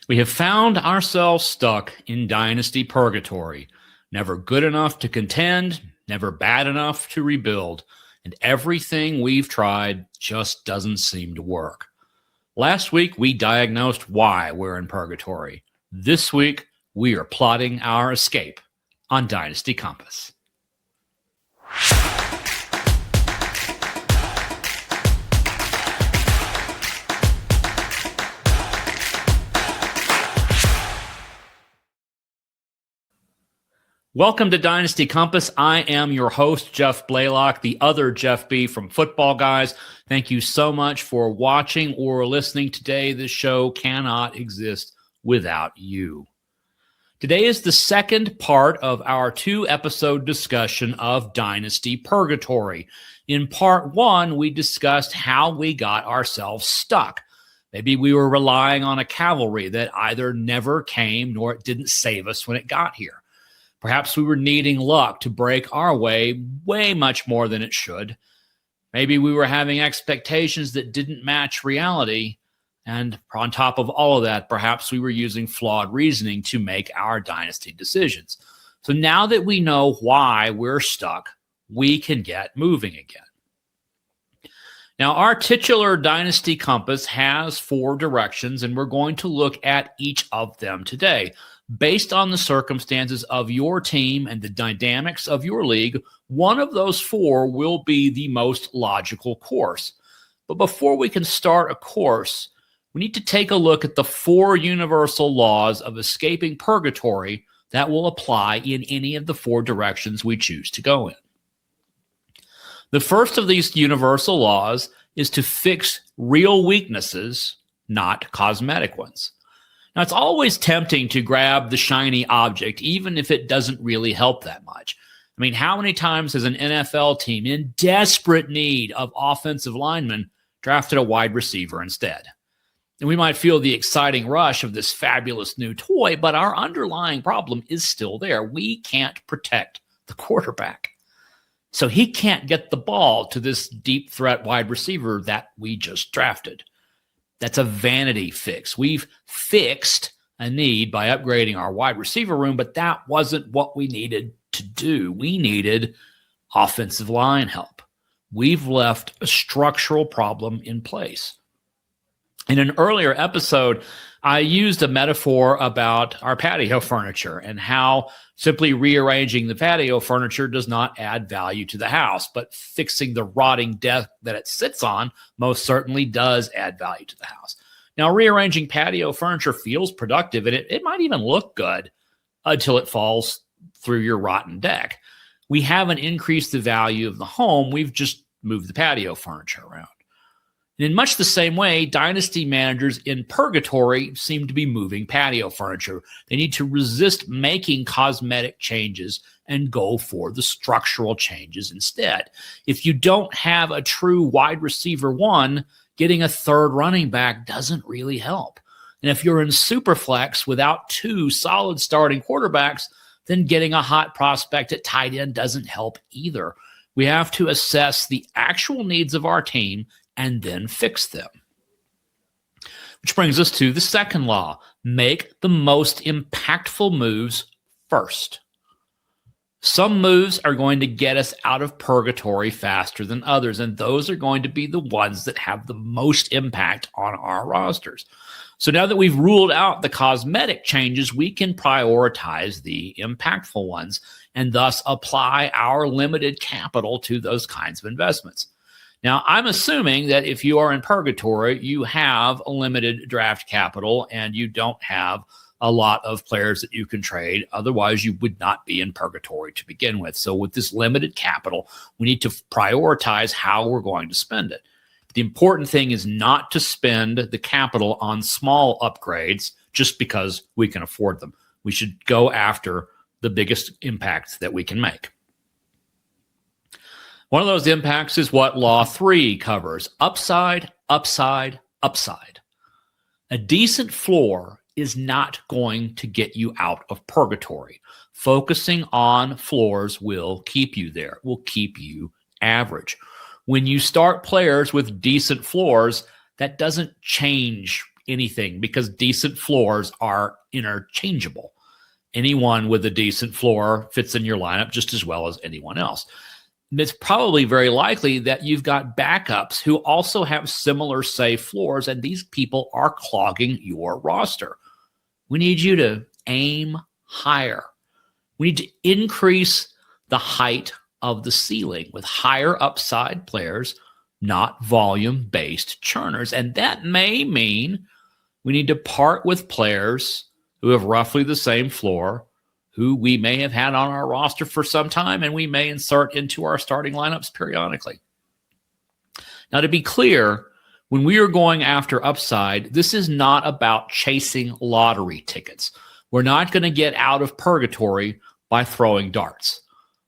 We have found ourselves stuck in Dynasty Purgatory, never good enough to contend, never bad enough to rebuild, and everything we've tried just doesn't seem to work. Last week, we diagnosed why we're in purgatory. This week, we are plotting our escape on Dynasty Compass. Welcome to Dynasty Compass. I am your host, Jeff Blaylock, the other Jeff B from Football Guys. Thank you so much for watching or listening today. This show cannot exist without you. Today is the second part of our 2-episode discussion of Dynasty Purgatory. In part 1, we discussed how we got ourselves stuck. Maybe we were relying on a cavalry that either never came nor it didn't save us when it got here. Perhaps we were needing luck to break our way much more than it should. Maybe we were having expectations that didn't match reality. And on top of all of that, perhaps we were using flawed reasoning to make our dynasty decisions. So now that we know why we're stuck, we can get moving again. Now, our titular Dynasty Compass has 4 directions, and we're going to look at each of them today. Based on the circumstances of your team and the dynamics of your league, one of those 4 will be the most logical course. But before we can start a course, we need to take a look at the 4 universal laws of escaping purgatory that will apply in any of the 4 directions we choose to go in. The first of these universal laws is to fix real weaknesses, not cosmetic ones. Now, it's always tempting to grab the shiny object, even if it doesn't really help that much. I mean, how many times has an NFL team in desperate need of offensive linemen drafted a wide receiver instead? And we might feel the exciting rush of this fabulous new toy, but our underlying problem is still there. We can't protect the quarterback. So he can't get the ball to this deep threat wide receiver that we just drafted. That's a vanity fix. We've fixed a need by upgrading our wide receiver room, but that wasn't what we needed to do. We needed offensive line help. We've left a structural problem in place. In an earlier episode, I used a metaphor about our patio furniture and how simply rearranging the patio furniture does not add value to the house, but fixing the rotting desk that it sits on most certainly does add value to the house. Now, rearranging patio furniture feels productive, and it might even look good until it falls through your rotten deck. We haven't increased the value of the home. We've just moved the patio furniture around. And in much the same way, dynasty managers in purgatory seem to be moving patio furniture. They need to resist making cosmetic changes and go for the structural changes instead. If you don't have a true wide receiver 1, getting a third running back doesn't really help. And if you're in Superflex without 2 solid starting quarterbacks, then getting a hot prospect at tight end doesn't help either. We have to assess the actual needs of our team and then fix them. Which brings us to the second law. Make the most impactful moves first. Some moves are going to get us out of purgatory faster than others, and those are going to be the ones that have the most impact on our rosters. So now that we've ruled out the cosmetic changes, we can prioritize the impactful ones and thus apply our limited capital to those kinds of investments. Now, I'm assuming that if you are in purgatory, you have a limited draft capital and you don't have a lot of players that you can trade. Otherwise, you would not be in purgatory to begin with. So with this limited capital, we need to prioritize how we're going to spend it. The important thing is not to spend the capital on small upgrades just because we can afford them. We should go after the biggest impacts that we can make. One of those impacts is what Law 3 covers: upside, upside, upside. A decent floor is not going to get you out of purgatory. Focusing on floors will keep you there, will keep you average. When you start players with decent floors, that doesn't change anything because decent floors are interchangeable. Anyone with a decent floor fits in your lineup just as well as anyone else. It's probably very likely that you've got backups who also have similar safe floors, and these people are clogging your roster. We need you to aim higher. We need to increase the height of the ceiling with higher upside players, not volume-based churners. And that may mean we need to part with players who have roughly the same floor, who we may have had on our roster for some time, and we may insert into our starting lineups periodically. Now, to be clear, when we are going after upside, this is not about chasing lottery tickets. We're not going to get out of purgatory by throwing darts.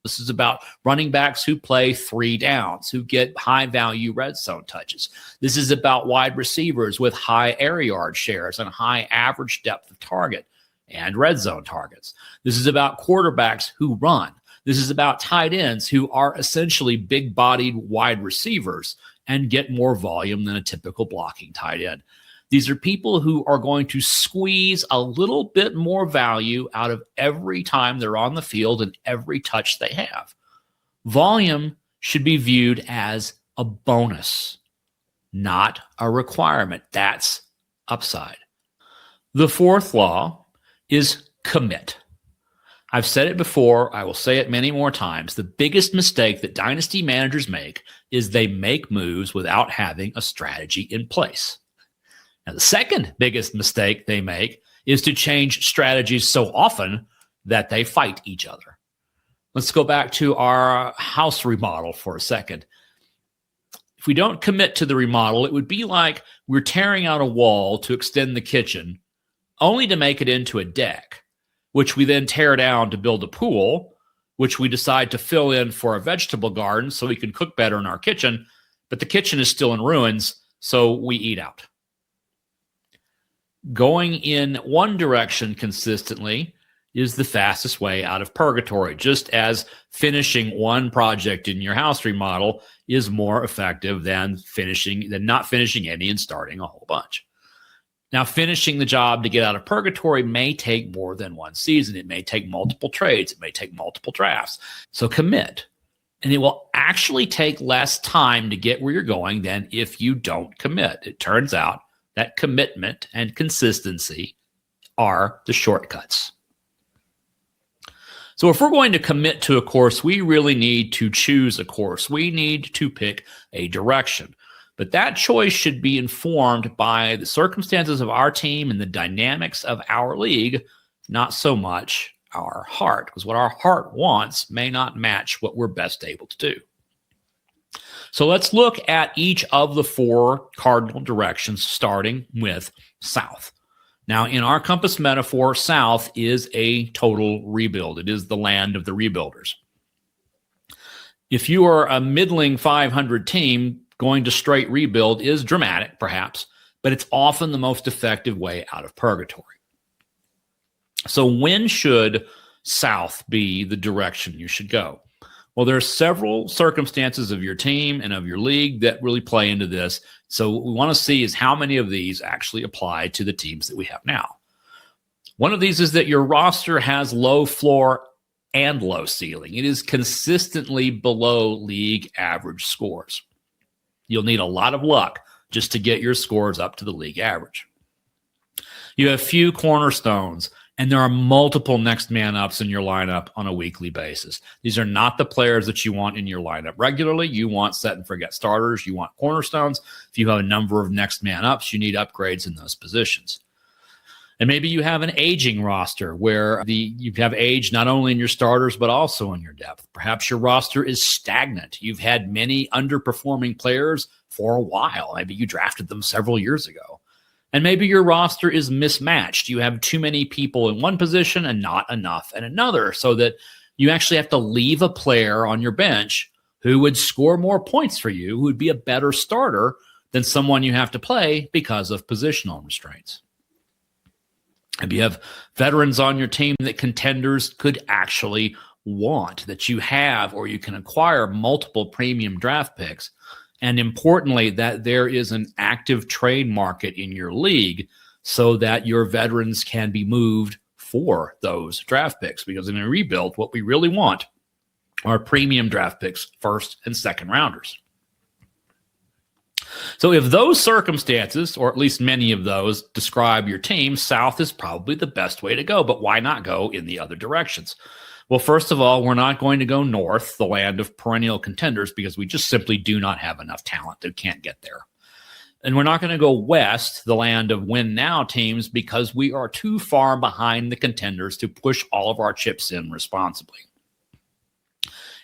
This is about running backs who play 3 downs, who get high-value red zone touches. This is about wide receivers with high air yard shares and high average depth of target and red zone targets. This is about quarterbacks who run. This is about tight ends who are essentially big-bodied wide receivers and get more volume than a typical blocking tight end. These are people who are going to squeeze a little bit more value out of every time they're on the field and every touch they have. Volume should be viewed as a bonus, not a requirement. That's upside. The fourth law is commit. I've said it before. I will say it many more times. The biggest mistake that dynasty managers make is they make moves without having a strategy in place. Now, the second biggest mistake they make is to change strategies so often that they fight each other. Let's go back to our house remodel for a second. If we don't commit to the remodel, it would be like we're tearing out a wall to extend the kitchen, only to make it into a deck, which we then tear down to build a pool, which we decide to fill in for a vegetable garden so we can cook better in our kitchen, but the kitchen is still in ruins, so we eat out. Going in one direction consistently is the fastest way out of purgatory, just as finishing one project in your house remodel is more effective than not finishing any and starting a whole bunch. Now, finishing the job to get out of purgatory may take more than one season. It may take multiple trades. It may take multiple drafts. So commit. And it will actually take less time to get where you're going than if you don't commit. It turns out that commitment and consistency are the shortcuts. So if we're going to commit to a course, we really need to choose a course. We need to pick a direction. But that choice should be informed by the circumstances of our team and the dynamics of our league, not so much our heart, because what our heart wants may not match what we're best able to do. So let's look at each of the 4 cardinal directions, starting with south. Now, in our compass metaphor, south is a total rebuild. It is the land of the rebuilders. If you are a middling 500 team, going to straight rebuild is dramatic, perhaps, but it's often the most effective way out of purgatory. So when should south be the direction you should go? Well, there are several circumstances of your team and of your league that really play into this. So what we want to see is how many of these actually apply to the teams that we have now. One of these is that your roster has low floor and low ceiling. It is consistently below league average scores. You'll need a lot of luck just to get your scores up to the league average. You have few cornerstones, and there are multiple next man ups in your lineup on a weekly basis. These are not the players that you want in your lineup regularly. You want set and forget starters. You want cornerstones. If you have a number of next man ups, you need upgrades in those positions. And maybe you have an aging roster where you have age not only in your starters, but also in your depth. Perhaps your roster is stagnant. You've had many underperforming players for a while. Maybe you drafted them several years ago. And maybe your roster is mismatched. You have too many people in one position and not enough in another, so that you actually have to leave a player on your bench who would score more points for you, who would be a better starter than someone you have to play because of positional restraints. If you have veterans on your team that contenders could actually want, that you have, or you can acquire multiple premium draft picks, And importantly, that there is an active trade market in your league so that your veterans can be moved for those draft picks. Because in a rebuild, what we really want are premium draft picks, first and second rounders. So if those circumstances, or at least many of those, describe your team, south is probably the best way to go. But why not go in the other directions? Well, first of all, we're not going to go north, the land of perennial contenders, because we just simply do not have enough talent that can't get there. And we're not going to go west, the land of win now teams, because we are too far behind the contenders to push all of our chips in responsibly.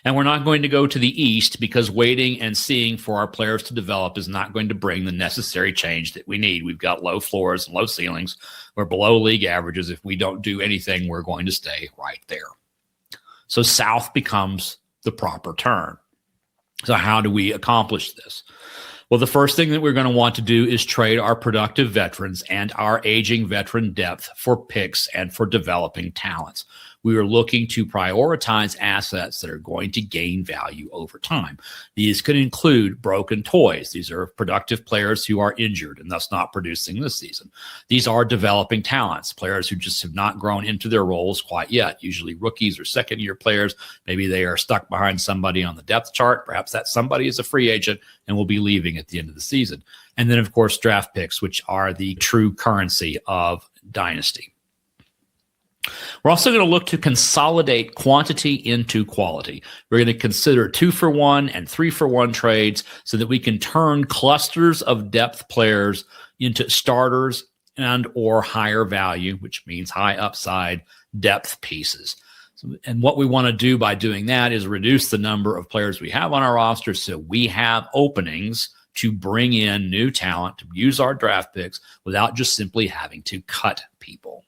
And we're not going to go to the east because waiting and seeing for our players to develop is not going to bring the necessary change that we need. We've got low floors and low ceilings. We're below league averages. If we don't do anything, we're going to stay right there. So south becomes the proper turn. So how do we accomplish this? Well, the first thing that we're going to want to do is trade our productive veterans and our aging veteran depth for picks and for developing talents. We are looking to prioritize assets that are going to gain value over time. These could include broken toys. These are productive players who are injured and thus not producing this season. These are developing talents, players who just have not grown into their roles quite yet, usually rookies or second-year players. Maybe they are stuck behind somebody on the depth chart. Perhaps that somebody is a free agent and will be leaving at the end of the season. And then, of course, draft picks, which are the true currency of Dynasty. We're also going to look to consolidate quantity into quality. We're going to consider 2-for-1 and 3-for-1 trades so that we can turn clusters of depth players into starters and or higher value, which means high upside depth pieces. And what we want to do by doing that is reduce the number of players we have on our roster so we have openings to bring in new talent, to use our draft picks without just simply having to cut people.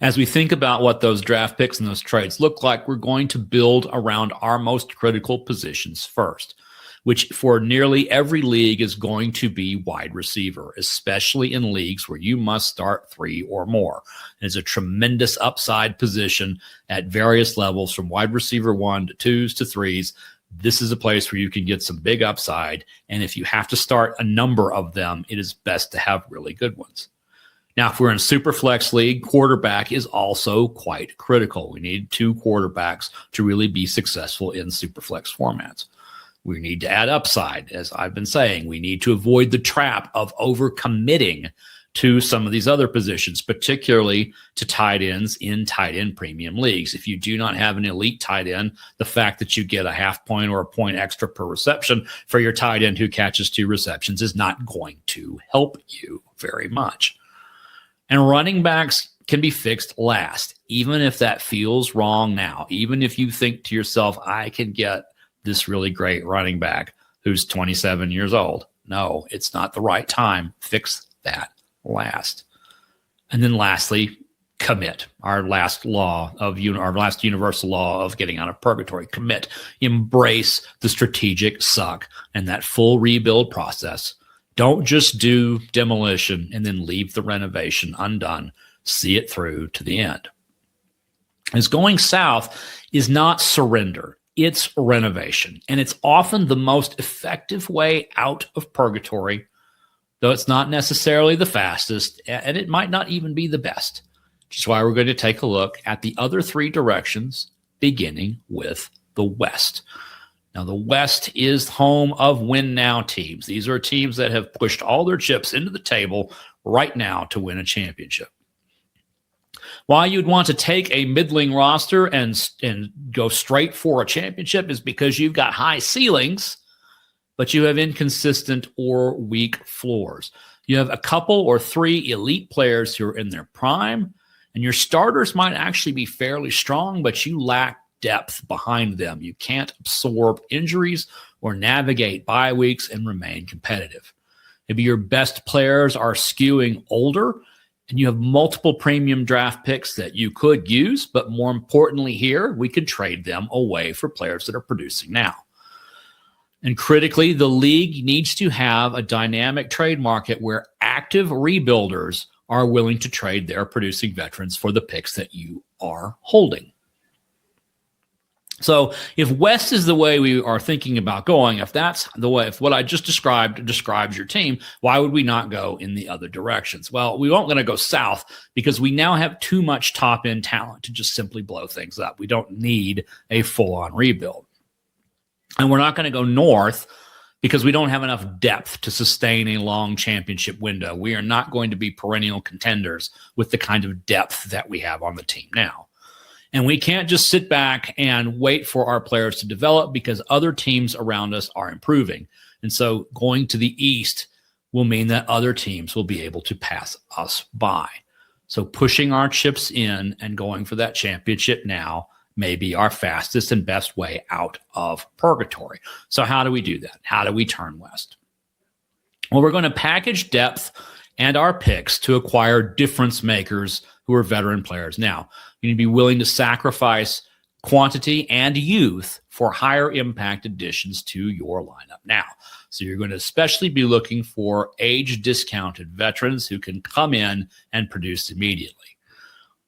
As we think about what those draft picks and those trades look like, we're going to build around our most critical positions first, which for nearly every league is going to be wide receiver, especially in leagues where you must start 3 or more. It's a tremendous upside position at various levels from wide receiver 1 to 2s to 3s. This is a place where you can get some big upside. And if you have to start a number of them, it is best to have really good ones. Now, if we're in a super flex league, quarterback is also quite critical. We need 2 quarterbacks to really be successful in super flex formats. We need to add upside. As I've been saying, we need to avoid the trap of overcommitting to some of these other positions, particularly to tight ends in tight end premium leagues. If you do not have an elite tight end, the fact that you get a half point or a point extra per reception for your tight end who catches 2 receptions is not going to help you very much. And running backs can be fixed last, even if that feels wrong now. Even if you think to yourself, I can get this really great running back who's 27 years old. No, it's not the right time. Fix that last. And then lastly, commit. Our last universal law of getting out of purgatory. Commit. Embrace the strategic suck and that full rebuild process. Don't just do demolition and then leave the renovation undone. See it through to the end. As going south is not surrender. It's renovation. And it's often the most effective way out of purgatory, though it's not necessarily the fastest, and it might not even be the best. Which is why we're going to take a look at the other 3 directions, beginning with the West. Now, the West is home of win now teams. These are teams that have pushed all their chips into the table right now to win a championship. Why you'd want to take a middling roster and go straight for a championship is because you've got high ceilings, but you have inconsistent or weak floors. You have a couple or 3 elite players who are in their prime, and your starters might actually be fairly strong, but you lack depth behind them. You can't absorb injuries or navigate bye weeks and remain competitive. Maybe your best players are skewing older and you have multiple premium draft picks that you could use, but more importantly here, we could trade them away for players that are producing now. And critically, the league needs to have a dynamic trade market where active rebuilders are willing to trade their producing veterans for the picks that you are holding. So if West is the way we are thinking about going, if that's the way, if what I just described describes your team, why would we not go in the other directions? Well, we aren't going to go south because we now have too much top end talent to just simply blow things up. We don't need a full on rebuild. And we're not going to go north because we don't have enough depth to sustain a long championship window. We are not going to be perennial contenders with the kind of depth that we have on the team now. And we can't just sit back and wait for our players to develop because other teams around us are improving. And so going to the East will mean that other teams will be able to pass us by. So pushing our chips in and going for that championship now may be our fastest and best way out of purgatory. So how do we do that? How do we turn west? Well, we're going to package depth and our picks to acquire difference makers who are veteran players. Now, you need to be willing to sacrifice quantity and youth for higher impact additions to your lineup now. So you're going to especially be looking for age discounted veterans who can come in and produce immediately.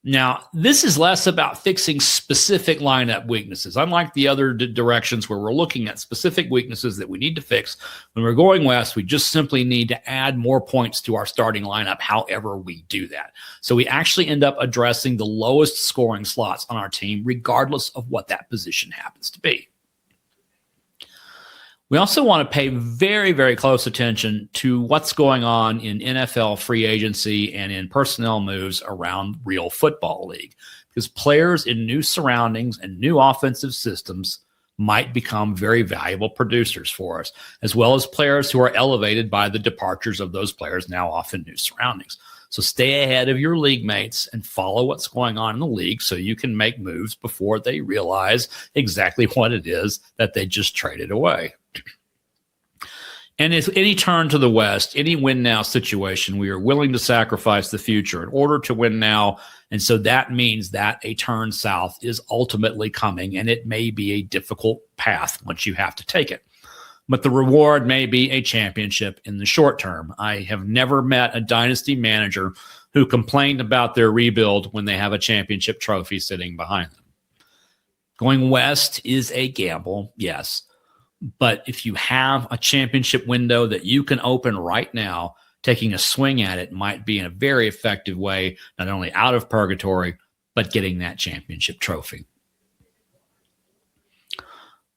Now, this is less about fixing specific lineup weaknesses. Unlike the other directions where we're looking at specific weaknesses that we need to fix, when we're going west, we just simply need to add more points to our starting lineup however we do that. So we actually end up addressing the lowest scoring slots on our team, regardless of what that position happens to be. We also want to pay very, very close attention to what's going on in NFL free agency and in personnel moves around real football league, because players in new surroundings and new offensive systems might become very valuable producers for us, as well as players who are elevated by the departures of those players now off in new surroundings. So stay ahead of your league mates and follow what's going on in the league so you can make moves before they realize exactly what it is that they just traded away. And if any turn to the west, any win now situation, we are willing to sacrifice the future in order to win now. And so that means that a turn south is ultimately coming, and it may be a difficult path once you have to take it. But the reward may be a championship in the short term. I have never met a dynasty manager who complained about their rebuild when they have a championship trophy sitting behind them. Going west is a gamble, yes. But if you have a championship window that you can open right now, taking a swing at it might be in a very effective way, not only out of purgatory, but getting that championship trophy.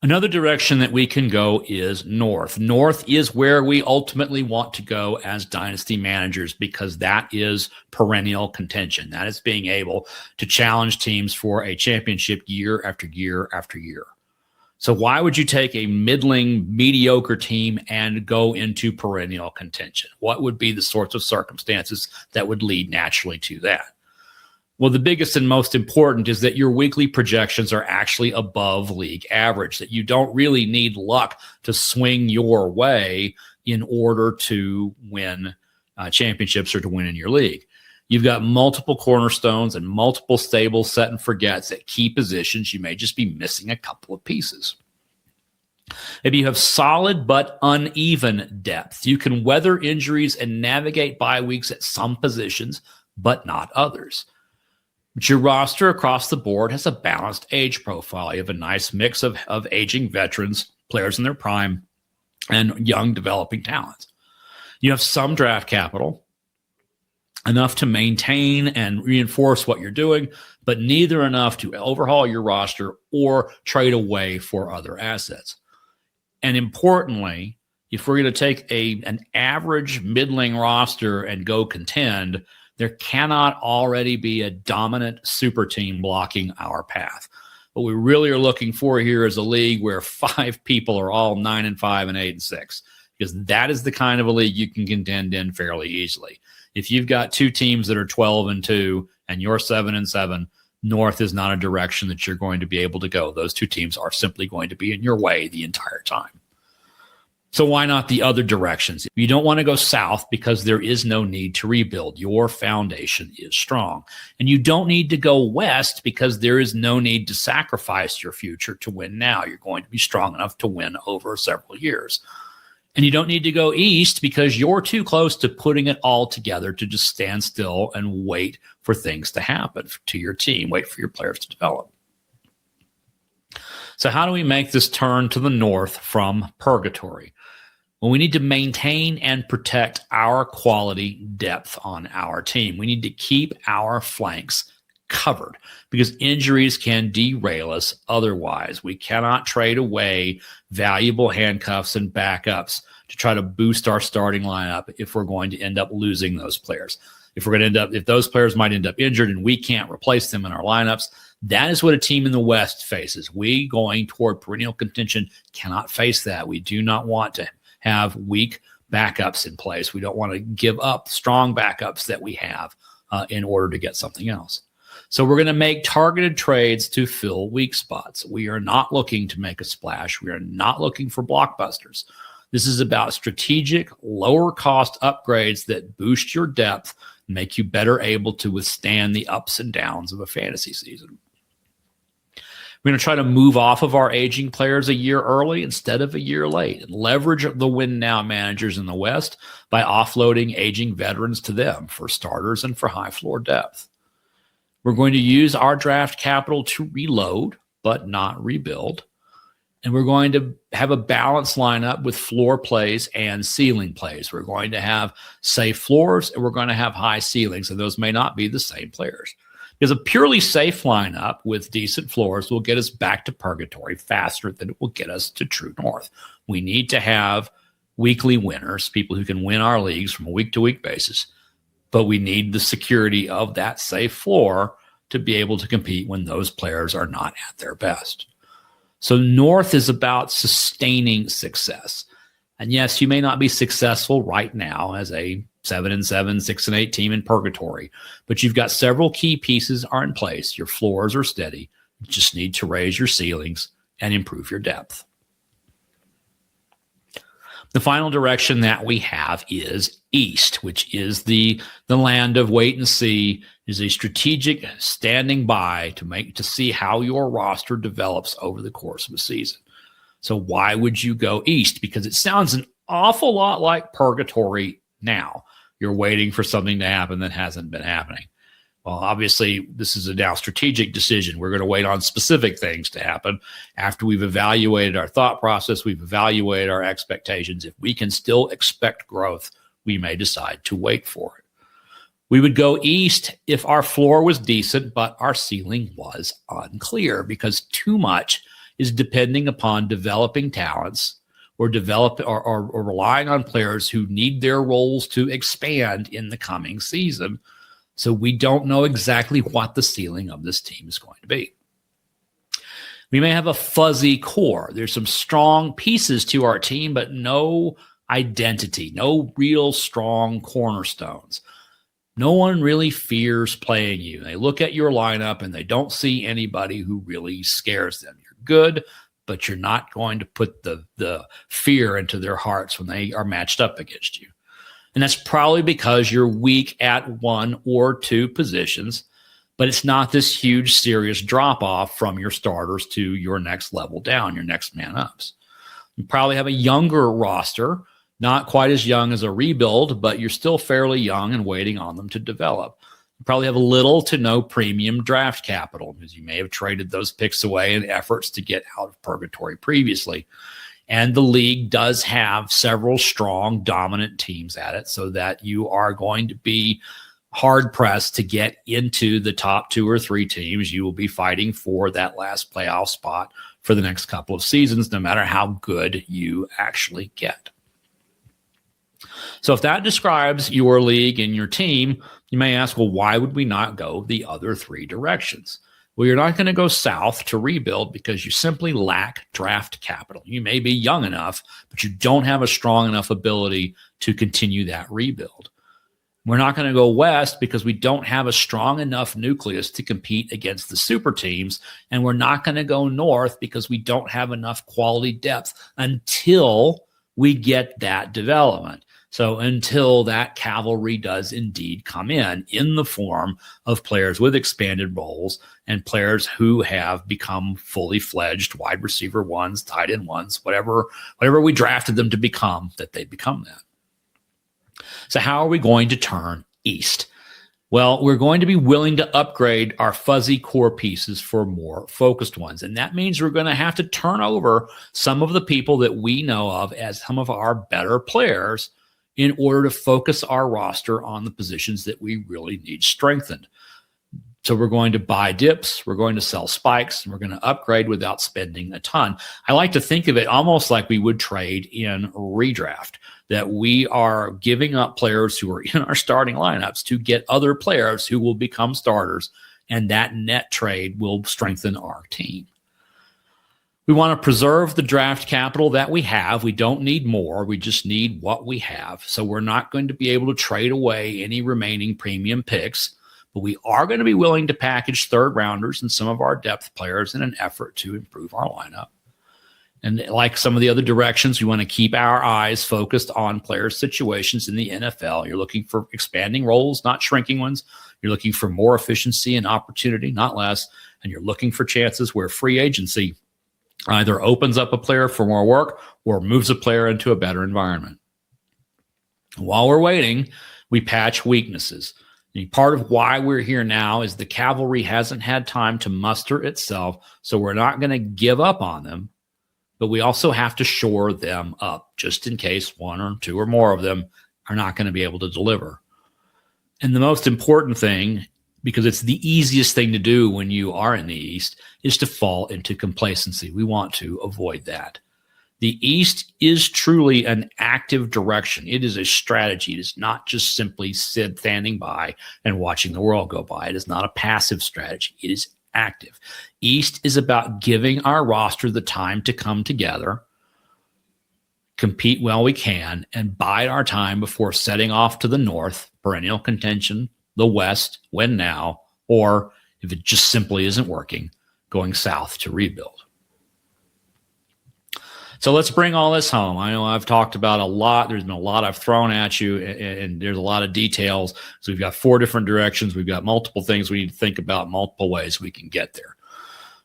Another direction that we can go is north. North is where we ultimately want to go as dynasty managers because that is perennial contention. That is being able to challenge teams for a championship year after year after year. So why would you take a middling, mediocre team and go into perennial contention? What would be the sorts of circumstances that would lead naturally to that? Well, the biggest and most important is that your weekly projections are actually above league average, that you don't really need luck to swing your way in order to win championships or to win in your league. You've got multiple cornerstones and multiple stable set and forgets at key positions. You may just be missing a couple of pieces. If you have solid but uneven depth, you can weather injuries and navigate bye weeks at some positions, but not others. But your roster across the board has a balanced age profile. You have a nice mix of aging veterans, players in their prime, and young developing talents. You have some draft capital, enough to maintain and reinforce what you're doing, but neither enough to overhaul your roster or trade away for other assets. And importantly, if we're going to take an average middling roster and go contend, there cannot already be a dominant super team blocking our path. What we really are looking for here is a league where 5 people are all 9-5 and 8-6, because that is the kind of a league you can contend in fairly easily. If you've got 2 teams that are 12-2 and you're 7-7, north is not a direction that you're going to be able to go. Those 2 teams are simply going to be in your way the entire time. So why not the other directions? You don't want to go south because there is no need to rebuild. Your foundation is strong. And you don't need to go west because there is no need to sacrifice your future to win now. You're going to be strong enough to win over several years. And you don't need to go east because you're too close to putting it all together to just stand still and wait for things to happen to your team, wait for your players to develop. So how do we make this turn to the north from purgatory? Well, we need to maintain and protect our quality depth on our team. We need to keep our flanks covered because injuries can derail us otherwise. We cannot trade away valuable handcuffs and backups to try to boost our starting lineup if we're going to end up losing those players. If those players might end up injured and we can't replace them in our lineups, that is what a team in the West faces. We going toward perennial contention cannot face that. We do not want to have weak backups in place. We don't want to give up strong backups that we have in order to get something else. So we're going to make targeted trades to fill weak spots. We are not looking to make a splash. We are not looking for blockbusters. This is about strategic, lower cost upgrades that boost your depth, make you better able to withstand the ups and downs of a fantasy season. We're going to try to move off of our aging players a year early instead of a year late and leverage the win now managers in the West by offloading aging veterans to them for starters and for high floor depth. We're going to use our draft capital to reload, but not rebuild. And we're going to have a balanced lineup with floor plays and ceiling plays. We're going to have safe floors and we're going to have high ceilings, and those may not be the same players. Because a purely safe lineup with decent floors will get us back to purgatory faster than it will get us to true north. We need to have weekly winners, people who can win our leagues from a week-to-week basis, but we need the security of that safe floor to be able to compete when those players are not at their best. So north is about sustaining success. And yes, you may not be successful right now as a 7-7, 6-8 team in purgatory, but you've got several key pieces are in place. Your floors are steady. You just need to raise your ceilings and improve your depth. The final direction that we have is east, which is the land of wait and see, is a strategic standing by to see how your roster develops over the course of a season. So why would you go east? Because it sounds an awful lot like purgatory now. You're waiting for something to happen that hasn't been happening. Well, obviously, this is a now strategic decision. We're going to wait on specific things to happen. After we've evaluated our thought process, we've evaluated our expectations. If we can still expect growth, we may decide to wait for it. We would go east if our floor was decent, but our ceiling was unclear because too much is depending upon developing talents or relying on players who need their roles to expand in the coming season. So we don't know exactly what the ceiling of this team is going to be. We may have a fuzzy core. There's some strong pieces to our team, but no identity, no real strong cornerstones. No one really fears playing you. They look at your lineup and they don't see anybody who really scares them. You're good, but you're not going to put the fear into their hearts when they are matched up against you. And that's probably because you're weak at one or two positions, but it's not this huge, serious drop-off from your starters to your next level down, your next man ups. You probably have a younger roster, not quite as young as a rebuild, but you're still fairly young and waiting on them to develop. You probably have little to no premium draft capital because you may have traded those picks away in efforts to get out of purgatory previously. And the league does have several strong, dominant teams at it, so that you are going to be hard-pressed to get into the top 2 or 3 teams. You will be fighting for that last playoff spot for the next couple of seasons, no matter how good you actually get. So if that describes your league and your team, you may ask, well, why would we not go the other 3 directions? Well, you're not going to go south to rebuild because you simply lack draft capital. You may be young enough, but you don't have a strong enough ability to continue that rebuild. We're not going to go west because we don't have a strong enough nucleus to compete against the super teams. And we're not going to go north because we don't have enough quality depth until we get that development. So until that cavalry does indeed come in the form of players with expanded roles and players who have become fully fledged wide receiver ones, tight end ones, whatever we drafted them to become, that they become that. So how are we going to turn east? Well, we're going to be willing to upgrade our fuzzy core pieces for more focused ones. And that means we're going to have to turn over some of the people that we know of as some of our better players in order to focus our roster on the positions that we really need strengthened. So we're going to buy dips, we're going to sell spikes, and we're going to upgrade without spending a ton. I like to think of it almost like we would trade in redraft, that we are giving up players who are in our starting lineups to get other players who will become starters, and that net trade will strengthen our team. We want to preserve the draft capital that we have. We don't need more. We just need what we have. So we're not going to be able to trade away any remaining premium picks, but we are going to be willing to package third rounders and some of our depth players in an effort to improve our lineup. And like some of the other directions, we want to keep our eyes focused on player situations in the NFL. You're looking for expanding roles, not shrinking ones. You're looking for more efficiency and opportunity, not less. And you're looking for chances where free agency either opens up a player for more work or moves a player into a better environment. While we're waiting, we patch weaknesses. And part of why we're here now is the cavalry hasn't had time to muster itself, so we're not going to give up on them. But we also have to shore them up just in case one or two or more of them are not going to be able to deliver. And the most important thing, because it's the easiest thing to do when you are in the East, is to fall into complacency. We want to avoid that. The East is truly an active direction. It is a strategy. It is not just simply standing by and watching the world go by. It is not a passive strategy. It is active. East is about giving our roster the time to come together, compete while we can, and bide our time before setting off to the North, perennial contention, the West, win now, or if it just simply isn't working, going south to rebuild. So let's bring all this home. I know I've talked about a lot. There's been a lot I've thrown at you, and there's a lot of details. So we've got 4 different directions. We've got multiple things we need to think about, multiple ways we can get there.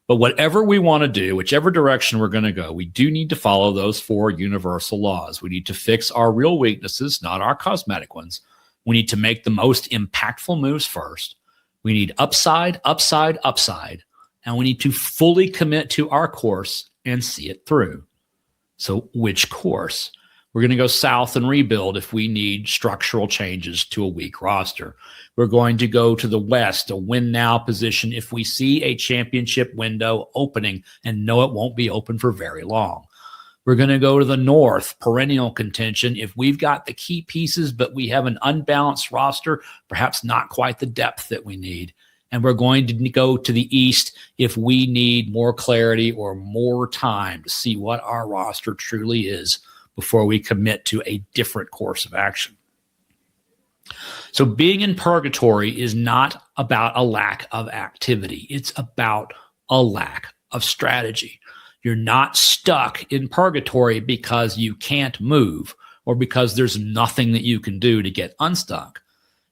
But whatever we want to do, whichever direction we're going to go, we do need to follow those 4 universal laws. We need to fix our real weaknesses, not our cosmetic ones. We need to make the most impactful moves first. We need upside, upside, upside. And we need to fully commit to our course and see it through. So which course? We're going to go south and rebuild if we need structural changes to a weak roster. We're going to go to the West, a win now position, if we see a championship window opening and know it won't be open for very long. We're going to go to the North, perennial contention, if we've got the key pieces, but we have an unbalanced roster, perhaps not quite the depth that we need. And we're going to go to the East if we need more clarity or more time to see what our roster truly is before we commit to a different course of action. So being in purgatory is not about a lack of activity. It's about a lack of strategy. You're not stuck in purgatory because you can't move or because there's nothing that you can do to get unstuck.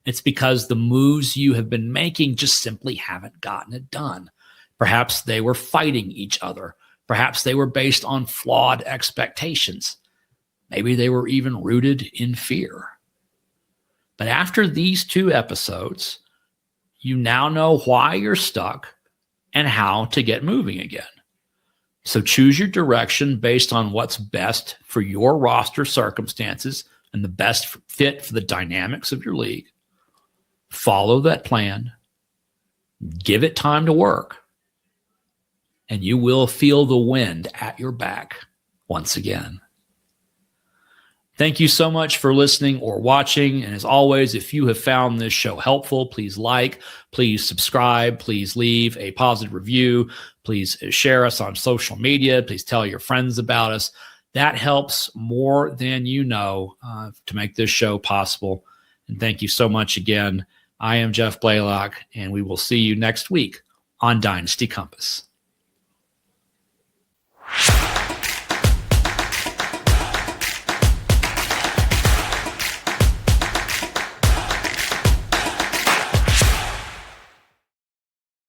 It's because the moves you have been making just simply haven't gotten it done. Perhaps they were fighting each other. Perhaps they were based on flawed expectations. Maybe they were even rooted in fear. But after these 2 episodes, you now know why you're stuck and how to get moving again. So choose your direction based on what's best for your roster circumstances and the best fit for the dynamics of your league. Follow that plan, give it time to work, and you will feel the wind at your back once again. Thank you so much for listening or watching. And as always, if you have found this show helpful, please like, please subscribe, please leave a positive review, please share us on social media, please tell your friends about us. That helps more than you know to make this show possible. And thank you so much again. I am Jeff Blaylock, and we will see you next week on Dynasty Compass.